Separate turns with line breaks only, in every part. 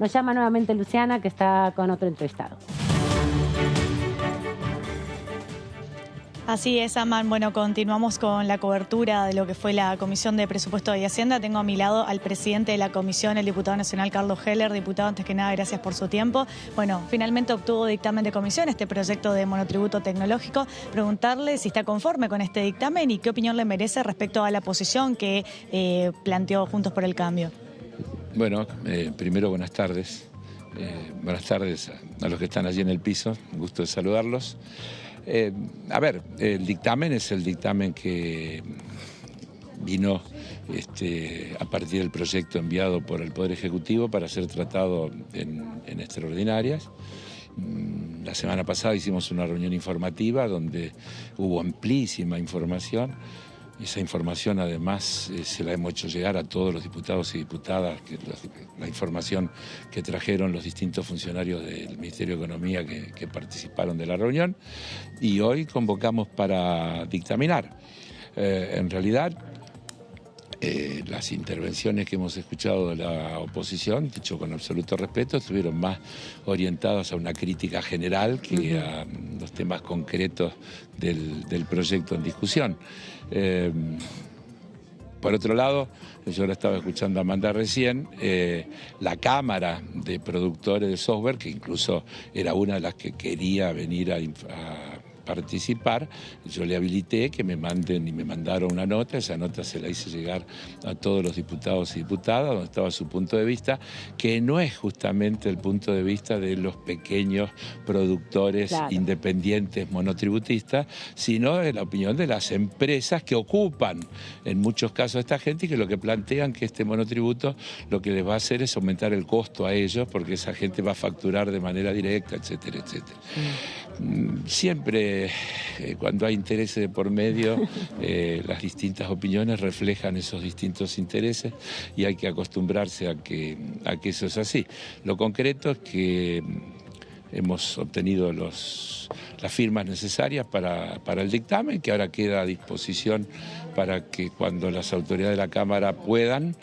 Nos llama nuevamente Luciana, que está con otro entrevistado.
Así es, Aman. Bueno, continuamos con la cobertura de lo que fue la Comisión de Presupuesto y Hacienda. Tengo a mi lado al presidente de la comisión, el diputado nacional Carlos Heller. Diputado, antes que nada, gracias por su tiempo. Bueno, finalmente obtuvo dictamen de comisión este proyecto de monotributo tecnológico. Preguntarle si está conforme con este dictamen y qué opinión le merece respecto a la posición que planteó Juntos por el Cambio.
Bueno, primero buenas tardes. Buenas tardes a los que están allí en el piso. Un gusto de saludarlos. A ver, el dictamen es el dictamen que vino a partir del proyecto enviado por el Poder Ejecutivo para ser tratado en extraordinarias. La semana pasada hicimos una reunión informativa donde hubo amplísima información. Esa información además se la hemos hecho llegar a todos los diputados y diputadas, la información que trajeron los distintos funcionarios del Ministerio de Economía que participaron de la reunión, y hoy convocamos para dictaminar. En realidad, las intervenciones que hemos escuchado de la oposición, dicho con absoluto respeto, estuvieron más orientadas a una crítica general que a los temas concretos del proyecto en discusión. Por otro lado, yo ahora estaba escuchando a Amanda recién, la Cámara de Productores de Software, que incluso era una de las que quería venir a participar, yo le habilité que me manden y me mandaron una nota. Esa nota se la hice llegar a todos los diputados y diputadas, donde estaba su punto de vista, que no es justamente el punto de vista de los pequeños productores independientes monotributistas, sino de la opinión de las empresas que ocupan en muchos casos a esta gente y que lo que plantean que este monotributo lo que les va a hacer es aumentar el costo a ellos porque esa gente va a facturar de manera directa, etcétera, etcétera. Siempre cuando hay intereses de por medio, las distintas opiniones reflejan esos distintos intereses y hay que acostumbrarse a que eso es así. Lo concreto es que hemos obtenido las firmas necesarias para el dictamen, que ahora queda a disposición para que cuando las autoridades de la Cámara puedan,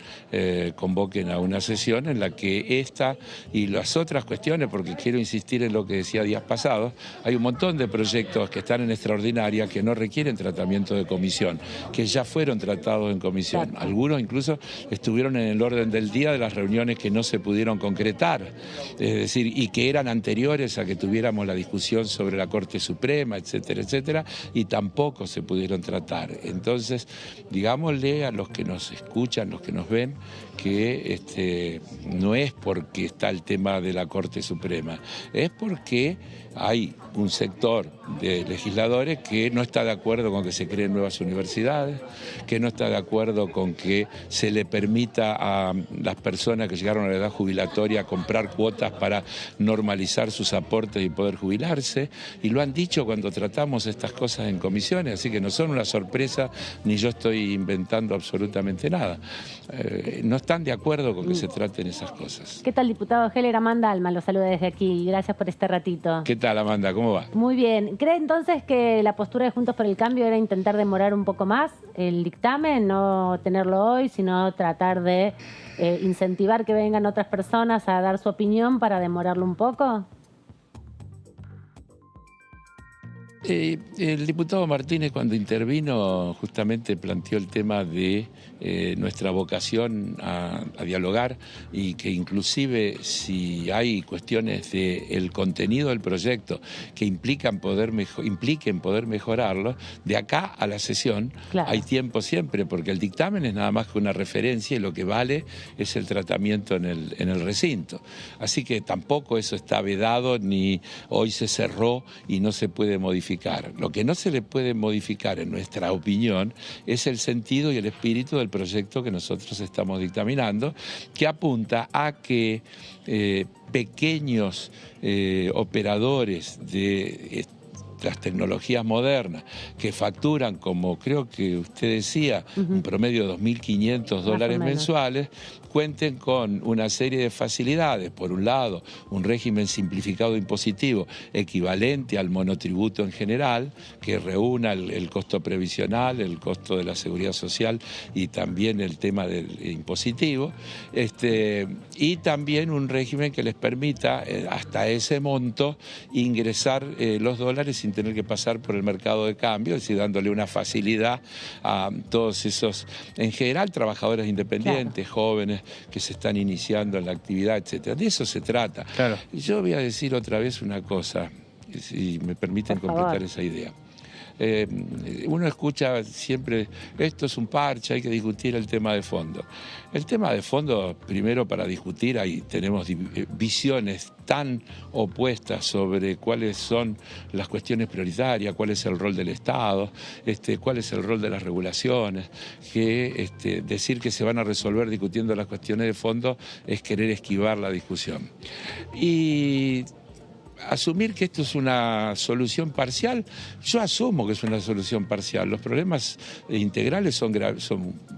convoquen a una sesión en la que esta y las otras cuestiones, porque quiero insistir en lo que decía días pasados, hay un montón de proyectos que están en extraordinaria que no requieren tratamiento de comisión, que ya fueron tratados en comisión. Algunos incluso estuvieron en el orden del día de las reuniones que no se pudieron concretar, es decir, y que eran anteriores a que tuviéramos la discusión sobre la Corte Suprema, etcétera, etcétera, y tampoco se pudieron tratar. Entonces, digámosle a los que nos escuchan, los que nos ven, que no es porque está el tema de la Corte Suprema, es porque hay un sector de legisladores que no está de acuerdo con que se creen nuevas universidades, que no está de acuerdo con que se le permita a las personas que llegaron a la edad jubilatoria comprar cuotas para normalizar sus aportes y poder jubilarse, y lo han dicho cuando tratamos estas cosas en comisiones, así que no son una sorpresa ni yo estoy inventando absolutamente nada. No están de acuerdo con que se traten esas cosas.
¿Qué tal, diputado Heller? Amanda Alma lo saluda desde aquí. Gracias por este ratito.
¿Qué tal, Amanda? ¿Cómo va?
Muy bien. ¿Cree entonces que la postura de Juntos por el Cambio era intentar demorar un poco más el dictamen, no tenerlo hoy, sino tratar de incentivar que vengan otras personas a dar su opinión para demorarlo un poco?
El diputado Martínez, cuando intervino, justamente planteó el tema de nuestra vocación a dialogar y que inclusive si hay cuestiones del contenido del proyecto que impliquen poder mejorarlo, de acá a la sesión hay tiempo siempre, porque el dictamen es nada más que una referencia y lo que vale es el tratamiento en el recinto. Así que tampoco eso está vedado ni hoy se cerró y no se puede modificar. Lo que no se le puede modificar, en nuestra opinión, es el sentido y el espíritu del proyecto que nosotros estamos dictaminando, que apunta a que pequeños operadores de las tecnologías modernas que facturan, como creo que usted decía, un promedio de $2.500 mensuales, cuenten con una serie de facilidades. Por un lado, un régimen simplificado impositivo equivalente al monotributo en general, que reúna el costo previsional, el costo de la seguridad social y también el tema del impositivo, y también un régimen que les permita hasta ese monto ingresar los dólares sin tener que pasar por el mercado de cambio, es decir, dándole una facilidad a todos esos, en general, trabajadores independientes, jóvenes que se están iniciando en la actividad, etcétera. De eso se trata.
Claro.
Yo voy a decir otra vez una cosa, si me permiten completar esa idea. Uno escucha siempre, esto es un parche, hay que discutir el tema de fondo. El tema de fondo, primero para discutir, ahí tenemos visiones tan opuestas sobre cuáles son las cuestiones prioritarias, cuál es el rol del Estado, cuál es el rol de las regulaciones, que decir que se van a resolver discutiendo las cuestiones de fondo es querer esquivar la discusión. Y asumir que esto es una solución parcial, yo asumo que es una solución parcial. Los problemas integrales son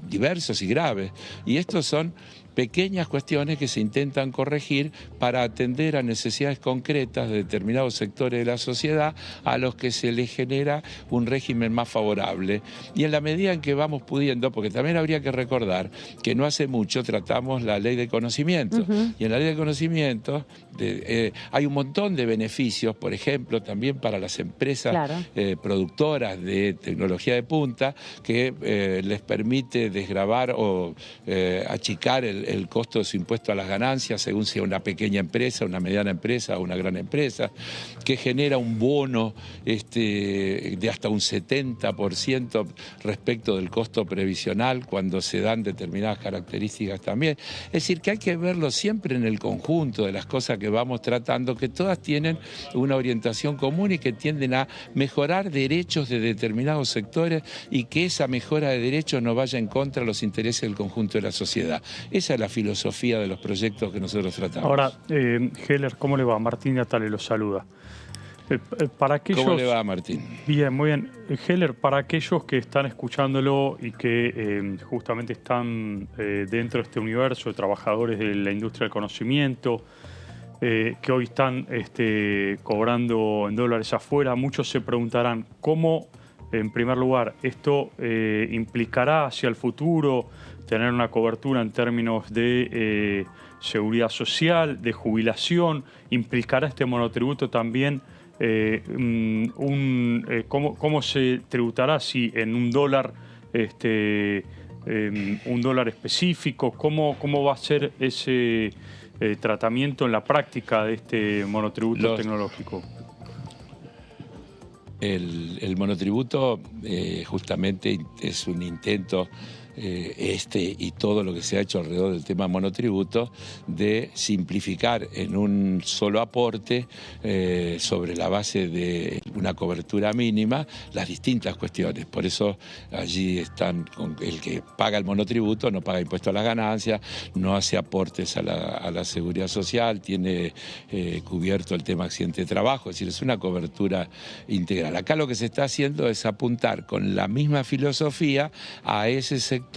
diversos y graves, y estos son pequeñas cuestiones que se intentan corregir para atender a necesidades concretas de determinados sectores de la sociedad a los que se les genera un régimen más favorable. Y en la medida en que vamos pudiendo, porque también habría que recordar que no hace mucho tratamos la ley de conocimiento, y en la ley de conocimiento hay un montón de beneficios, por ejemplo, también para las empresas productoras de tecnología de punta, que les permite desgravar o achicar el costo de su impuesto a las ganancias según sea una pequeña empresa, una mediana empresa o una gran empresa, que genera un bono de hasta un 70% respecto del costo previsional cuando se dan determinadas características también. Es decir, que hay que verlo siempre en el conjunto de las cosas que vamos tratando, que todas tienen una orientación común y que tienden a mejorar derechos de determinados sectores y que esa mejora de derechos no vaya en contra de los intereses del conjunto de la sociedad. Esa es la filosofía de los proyectos que nosotros tratamos.
Ahora, Heller, ¿cómo le va? Martín Natale lo saluda. Para aquellos...
¿Cómo le va, Martín?
Bien, muy bien. Heller, para aquellos que están escuchándolo y que justamente están dentro de este universo de trabajadores de la industria del conocimiento, que hoy están cobrando en dólares afuera, muchos se preguntarán cómo, en primer lugar, esto implicará hacia el futuro tener una cobertura en términos de seguridad social, de jubilación, implicará este monotributo también cómo se tributará si en un dólar específico, cómo va a ser ese tratamiento en la práctica de este monotributo tecnológico.
El monotributo justamente es un intento, y todo lo que se ha hecho alrededor del tema monotributo, de simplificar en un solo aporte, sobre la base de una cobertura mínima, las distintas cuestiones. Por eso allí están el que paga el monotributo, no paga impuesto a las ganancias, no hace aportes a la seguridad social, tiene cubierto el tema accidente de trabajo, es decir, es una cobertura integral. Acá lo que se está haciendo es apuntar con la misma filosofía a ese sector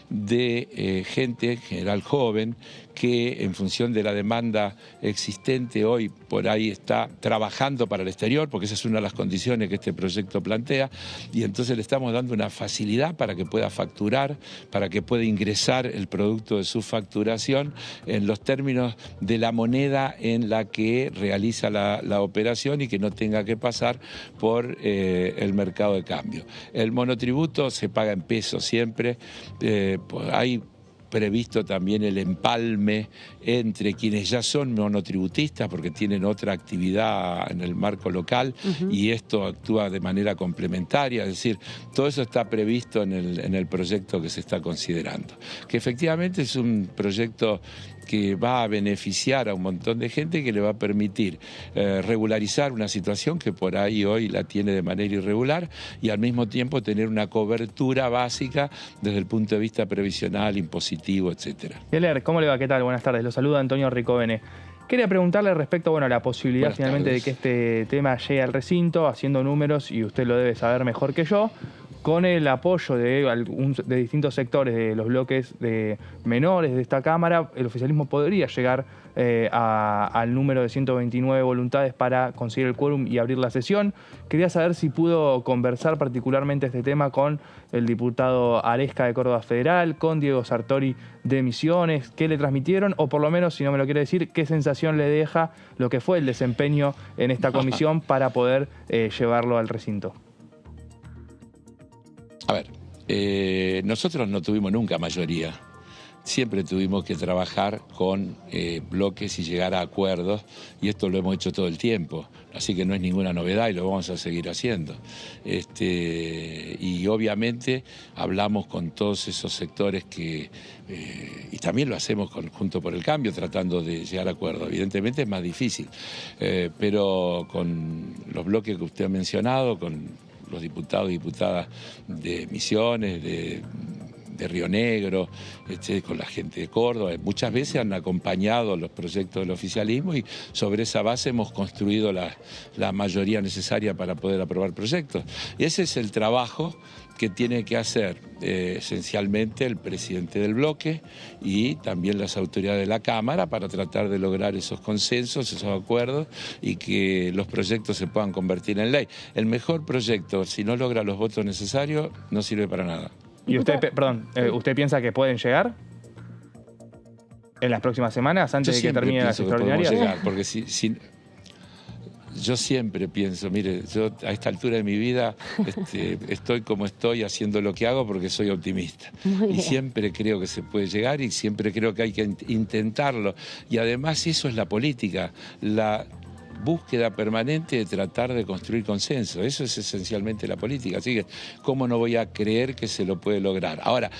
de gente, en general joven, que en función de la demanda existente hoy por ahí está trabajando para el exterior, porque esa es una de las condiciones que este proyecto plantea, y entonces le estamos dando una facilidad para que pueda facturar, para que pueda ingresar el producto de su facturación en los términos de la moneda en la que realiza la operación y que no tenga que pasar por el mercado de cambio. El monotributo se paga en pesos siempre, hay previsto también el empalme entre quienes ya son monotributistas porque tienen otra actividad en el marco local y esto actúa de manera complementaria, es decir, todo eso está previsto en el proyecto que se está considerando, que efectivamente es un proyecto que va a beneficiar a un montón de gente, que le va a permitir regularizar una situación que por ahí hoy la tiene de manera irregular y al mismo tiempo tener una cobertura básica desde el punto de vista previsional, impositivo, etcétera.
Heller, ¿cómo le va? ¿Qué tal? Buenas tardes. Lo saluda Antonio Ricovene. Quería preguntarle respecto a la posibilidad finalmente de que este tema llegue al recinto, haciendo números, y usted lo debe saber mejor que yo, con el apoyo de distintos sectores de los bloques de menores de esta Cámara, el oficialismo podría llegar al número de 129 voluntades para conseguir el quórum y abrir la sesión. Quería saber si pudo conversar particularmente este tema con el diputado Aresca de Córdoba Federal, con Diego Sartori de Misiones, qué le transmitieron, o por lo menos, si no me lo quiere decir, qué sensación le deja lo que fue el desempeño en esta comisión para poder llevarlo al recinto.
A ver, nosotros no tuvimos nunca mayoría. Siempre tuvimos que trabajar con bloques y llegar a acuerdos, y esto lo hemos hecho todo el tiempo, así que no es ninguna novedad y lo vamos a seguir haciendo. Y obviamente hablamos con todos esos sectores y también lo hacemos Juntos por el Cambio, tratando de llegar a acuerdos. Evidentemente es más difícil, pero con los bloques que usted ha mencionado, con los diputados y diputadas de Misiones, de Río Negro, con la gente de Córdoba, muchas veces han acompañado los proyectos del oficialismo y sobre esa base hemos construido la mayoría necesaria para poder aprobar proyectos. Y ese es el trabajo que tiene que hacer esencialmente el presidente del bloque y también las autoridades de la Cámara para tratar de lograr esos consensos, esos acuerdos y que los proyectos se puedan convertir en ley. El mejor proyecto, si no logra los votos necesarios, no sirve para nada.
¿Y usted, usted piensa que pueden llegar en las próximas semanas, antes de que terminen las extraordinarias?
Llegar, porque yo siempre pienso, mire, yo a esta altura de mi vida estoy como estoy haciendo lo que hago porque soy optimista. Y siempre creo que se puede llegar y siempre creo que hay que intentarlo. Y además eso es la política, la búsqueda permanente de tratar de construir consenso. Eso es esencialmente la política. Así que, ¿cómo no voy a creer que se lo puede lograr? Ahora,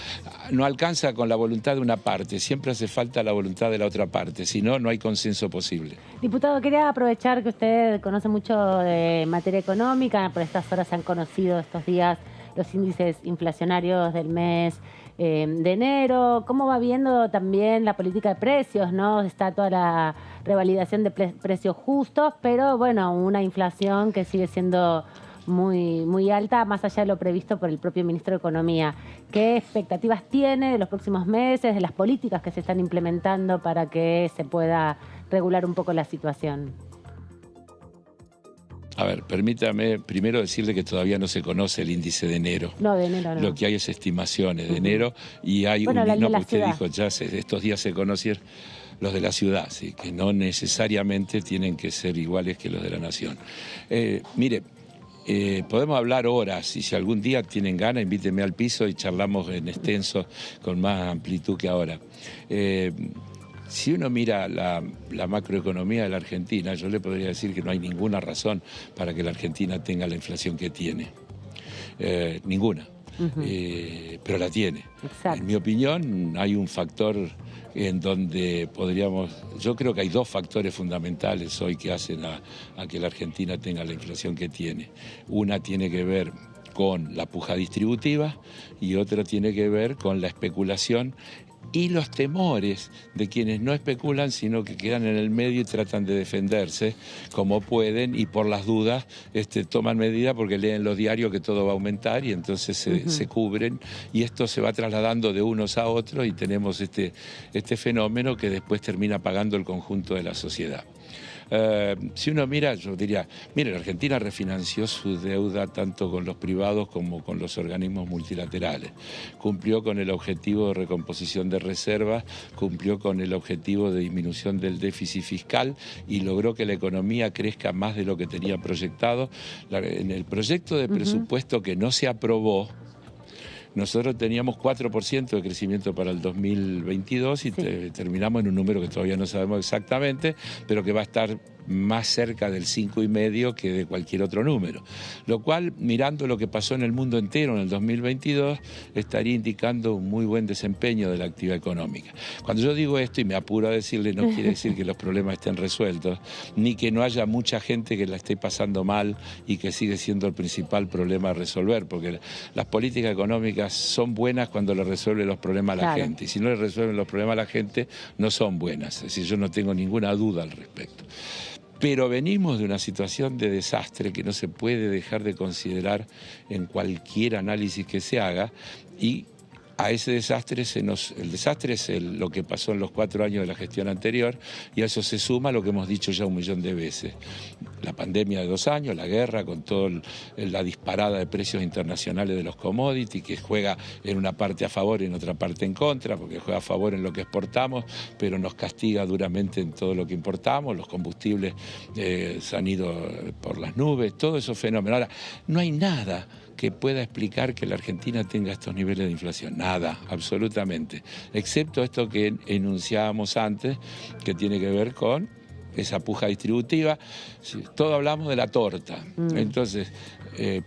no alcanza con la voluntad de una parte, siempre hace falta la voluntad de la otra parte, si no, no hay consenso posible.
Diputado, quería aprovechar que usted conoce mucho de materia económica, por estas horas se han conocido estos días los índices inflacionarios del mes de enero. ¿Cómo va viendo también la política de precios, no? Está toda la revalidación de precios justos, pero bueno, una inflación que sigue siendo muy alta, más allá de lo previsto por el propio ministro de Economía. ¿Qué expectativas tiene de los próximos meses, de las políticas que se están implementando para que se pueda regular un poco la situación?
A ver, permítame primero decirle que todavía no se conoce el índice de enero.
No, de enero no.
Lo que hay es estimaciones de enero y hay
bueno,
no, que usted
ciudad.
dijo, ya estos días se conocieron los de la ciudad, ¿sí? Que no necesariamente tienen que ser iguales que los de la nación. Mire, podemos hablar horas y si algún día tienen ganas, invítenme al piso y charlamos en extenso con más amplitud que ahora. Si uno mira la macroeconomía de la Argentina, yo le podría decir que no hay ninguna razón para que la Argentina tenga la inflación que tiene. Ninguna. Pero la tiene.
Exacto.
En mi opinión, hay un factor en donde yo creo que hay dos factores fundamentales hoy que hacen a que la Argentina tenga la inflación que tiene. Una tiene que ver con la puja distributiva y otra tiene que ver con la especulación y los temores de quienes no especulan, sino que quedan en el medio y tratan de defenderse como pueden y por las dudas toman medidas porque leen los diarios que todo va a aumentar y entonces se cubren y esto se va trasladando de unos a otros y tenemos este fenómeno que después termina pagando el conjunto de la sociedad. Si uno mira, yo diría, mire, la Argentina refinanció su deuda tanto con los privados como con los organismos multilaterales. Cumplió con el objetivo de recomposición de reservas, cumplió con el objetivo de disminución del déficit fiscal y logró que la economía crezca más de lo que tenía proyectado. En el proyecto de presupuesto que no se aprobó, nosotros teníamos 4% de crecimiento para el 2022 y terminamos en un número que todavía no sabemos exactamente, pero que va a estar más cerca del 5,5 que de cualquier otro número. Lo cual, mirando lo que pasó en el mundo entero en el 2022, estaría indicando un muy buen desempeño de la actividad económica. Cuando yo digo esto, y me apuro a decirle, no quiere decir que los problemas estén resueltos, ni que no haya mucha gente que la esté pasando mal y que sigue siendo el principal problema a resolver, porque las políticas económicas son buenas cuando le resuelven los problemas a la gente, y si no le resuelven los problemas a la gente, no son buenas. Es decir, yo no tengo ninguna duda al respecto. Pero venimos de una situación de desastre que no se puede dejar de considerar en cualquier análisis que se haga, y a ese desastre el desastre es lo que pasó en los 4 años de la gestión anterior, y a eso se suma lo que hemos dicho ya 1 millón de veces. La pandemia de 2 años, la guerra con toda la disparada de precios internacionales de los commodities, que juega en una parte a favor y en otra parte en contra, porque juega a favor en lo que exportamos, pero nos castiga duramente en todo lo que importamos. Los combustibles se han ido por las nubes, todo esos fenómenos. Ahora, no hay nada que pueda explicar que la Argentina tenga estos niveles de inflación. Nada, absolutamente. Excepto esto que enunciábamos antes, que tiene que ver con esa puja distributiva. Todo hablamos de la torta. Entonces,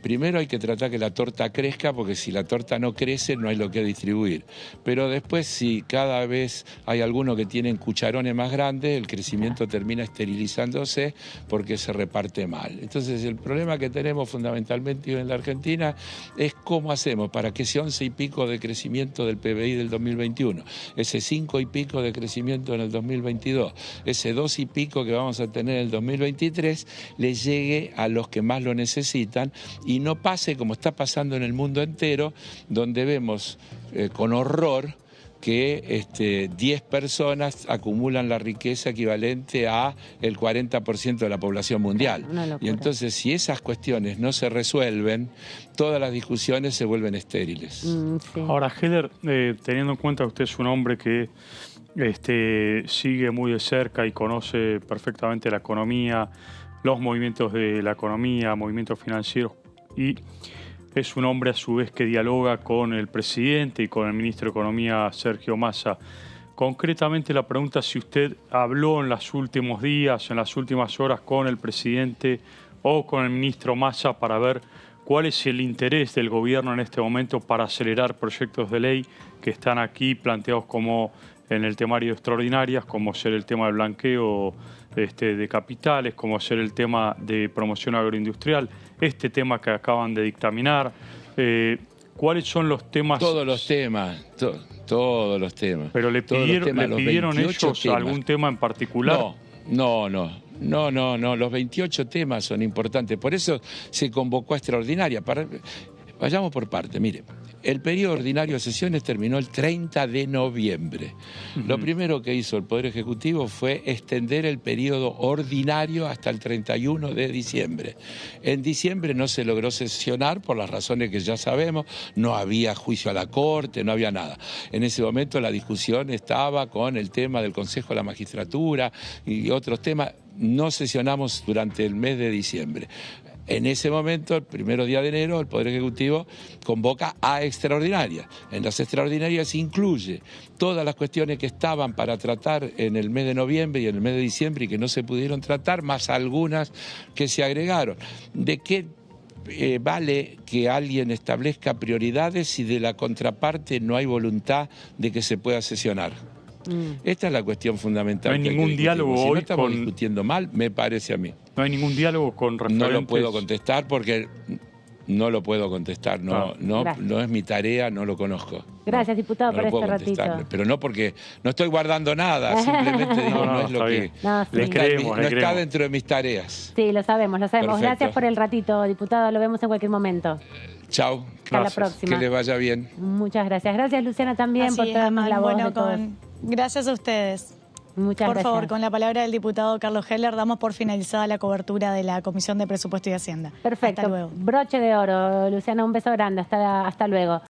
primero hay que tratar que la torta crezca, porque si la torta no crece no hay lo que distribuir. Pero después, si cada vez hay algunos que tienen cucharones más grandes, el crecimiento termina esterilizándose porque se reparte mal. Entonces, el problema que tenemos fundamentalmente en la Argentina es cómo hacemos para que ese 11 y pico de crecimiento del PBI del 2021, ese 5 y pico de crecimiento en el 2022, ese 2 y pico que vamos a tener en el 2023, le llegue a los que más lo necesitan, y no pase como está pasando en el mundo entero, donde vemos con horror que 10 personas acumulan la riqueza equivalente a el 40% de la población mundial. Y entonces, si esas cuestiones no se resuelven, todas las discusiones se vuelven estériles.
Sí.
Ahora, Heller, teniendo en cuenta que usted es un hombre que sigue muy de cerca y conoce perfectamente la economía, los movimientos de la economía, movimientos financieros, y es un hombre a su vez que dialoga con el presidente y con el ministro de Economía, Sergio Massa. Concretamente la pregunta es si usted habló en los últimos días, en las últimas horas, con el presidente o con el ministro Massa para ver cuál es el interés del gobierno en este momento para acelerar proyectos de ley que están aquí planteados como en el temario de extraordinarias, como ser el tema del blanqueo de capitales, como ser el tema de promoción agroindustrial, este tema que acaban de dictaminar. ¿Cuáles son los temas?
Todos los temas, todos los temas.
¿Pero le pidieron ellos
temas.
Algún tema en particular?
No, los 28 temas son importantes, por eso se convocó a extraordinaria. Vayamos por parte, mire. El periodo ordinario de sesiones terminó el 30 de noviembre. Lo primero que hizo el Poder Ejecutivo fue extender el periodo ordinario hasta el 31 de diciembre. En diciembre no se logró sesionar por las razones que ya sabemos, no había juicio a la Corte, no había nada. En ese momento la discusión estaba con el tema del Consejo de la Magistratura y otros temas. No sesionamos durante el mes de diciembre. En ese momento, el 1 día de enero, el Poder Ejecutivo convoca a extraordinarias. En las extraordinarias incluye todas las cuestiones que estaban para tratar en el mes de noviembre y en el mes de diciembre y que no se pudieron tratar, más algunas que se agregaron. ¿De qué vale que alguien establezca prioridades si de la contraparte no hay voluntad de que se pueda sesionar? Esta es la cuestión fundamental.
No hay ningún diálogo
hoy. Si no estamos
con...
discutiendo mal, me parece a mí.
No hay ningún diálogo con referentes...
No lo puedo contestar porque no lo puedo contestar. No es mi tarea, no lo conozco.
Gracias, diputado, por este ratito.
Pero no porque no estoy guardando nada, simplemente digo, no es lo que...
No
está dentro de mis tareas.
Sí, lo sabemos.
Perfecto.
Gracias por el ratito, diputado. Lo vemos en cualquier momento.
Chao.
Hasta la próxima.
Que le vaya bien.
Muchas gracias. Gracias, Luciana, también
Así
por traernos la voz de todos.
Gracias a ustedes.
Muchas
por
gracias.
favor, con la palabra del diputado Carlos Heller, damos por finalizada la cobertura de la Comisión de Presupuesto y Hacienda.
Perfecto.
Hasta luego.
Broche de oro, Luciana, un beso grande. Hasta luego.